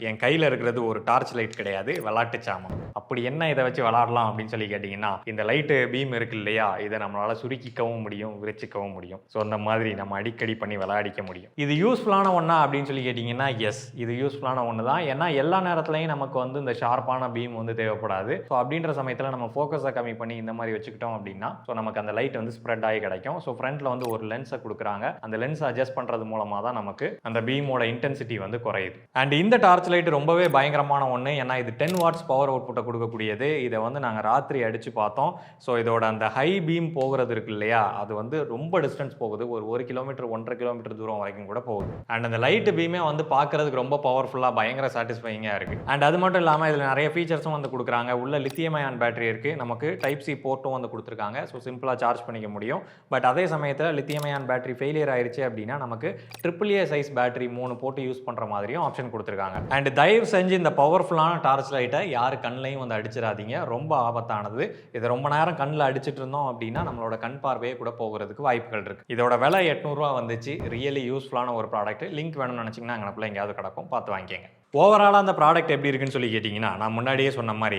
என் கையில் இருக்கிறது ஒரு டார்ச் லைட் கிடையாது, விளாட்டு சாமான். அப்படி என்ன இதை வச்சு விளாடலாம் அப்படின்னு சொல்லி கேட்டிங்கன்னா, இந்த லைட்டு பீம் இருக்கு இல்லையா, இதை நம்மளால் சுருக்கிக்கவும் முடியும், விரிச்சிக்கவும் முடியும். ஸோ அந்த மாதிரி நம்ம அடிக்கடி பண்ணி விளையாடிக்க முடியும். இது யூஸ்ஃபுல்லான ஒன்றா அப்படின்னு சொல்லி கேட்டிங்கன்னா, எஸ், இது யூஸ்ஃபுல்லான ஒன்று தான். ஏன்னா எல்லா நேரத்துலையும் நமக்கு வந்து இந்த ஷார்ப்பான பீம் வந்து தேவைப்படாது. ஸோ அப்படின்ற சமயத்தில் நம்ம ஃபோக்கஸை கம்மி பண்ணி இந்த மாதிரி வச்சுக்கிட்டோம் அப்படின்னா, ஸோ நமக்கு அந்த லைட் வந்து ஸ்ப்ரெட் ஆகி கிடைக்கும். ஸோ ஃப்ரண்ட்டில் வந்து ஒரு லென்ஸை கொடுக்குறாங்க. அந்த லென்ஸை அட்ஜஸ்ட் பண்ணுறது மூலமாக தான் நமக்கு அந்த பீமோட இன்டென்சிட்டி வந்து குறையுது. அண்ட் இந்த டார்ச் லைட் ரொம்பவே பயங்கரமான ஒன்று. ஏன்னா இது 10 வாட்ஸ் பவர் அவுட்புட்டை கொடுக்கக்கூடியது. இதை வந்து நாங்கள் ராத்திரி அடித்து பார்த்தோம். ஸோ இதோட அந்த ஹை பீம் போகிறது இருக்கு இல்லையா, அது வந்து ரொம்ப டிஸ்டன்ஸ் போகுது. ஒரு 1 கிலோமீட்டர் 1.5 கிலோமீட்டர் தூரம் வரைக்கும் கூட போகுது. அண்ட் அந்த லைட் பீமே வந்து பார்க்கறதுக்கு ரொம்ப பவர்ஃபுல்லாக பயங்கர சாட்டிஸ்ஃபைங்காக இருக்குது. அண்ட் அது மட்டும் இல்லாமல் இதில் நிறைய ஃபீச்சர்ஸும் வந்து கொடுக்குறாங்க. உள்ள லித்தியம் அயான் பேட்டரி இருக்குது, நமக்கு டைப் சி போர்ட்டும் வந்து கொடுத்துருக்காங்க. ஸோ சிம்பிளாக சார்ஜ் பண்ணிக்க முடியும். பட் அதே சமயத்தில் லித்தியம் அயான் பேட்டரி ஃபெயிலியர் ஆயிடுச்சு அப்படின்னா நமக்கு AAA சைஸ் பேட்டரி 3 போட்டு யூஸ் பண்ணுற மாதிரியும் ஆப்ஷன் கொடுத்துருக்காங்க. அண்ட் தயவு செஞ்சு இந்த பவர்ஃபுல்லான டார்ச் லைட்டை யார் கண்ணையும் வந்து அடிச்சிடாதீங்க, ரொம்ப ஆபத்தானது. இதை ரொம்ப நேரம் கண்ணில் அடிச்சிட்டு இருந்தோம் அப்படின்னா நம்மளோட கண் பார்வையே கூட போகிறதுக்கு வாய்ப்புகள் இருக்கு. இதோட விலை 800 ரூபா வந்துச்சு. ரியலி யூஸ்ஃபுல்லான ஒரு ப்ராடக்ட். லிங்க் வேணும்னு நினச்சிங்கன்னா அங்கே எங்கேயாவது கிடக்கும், பார்த்து வாங்கிக்கங்க. ஓவராலாக அந்த ப்ராடக்ட் எப்படி இருக்குன்னு சொல்லி கேட்டிங்கன்னா, நான் முன்னாடியே சொன்ன மாதிரி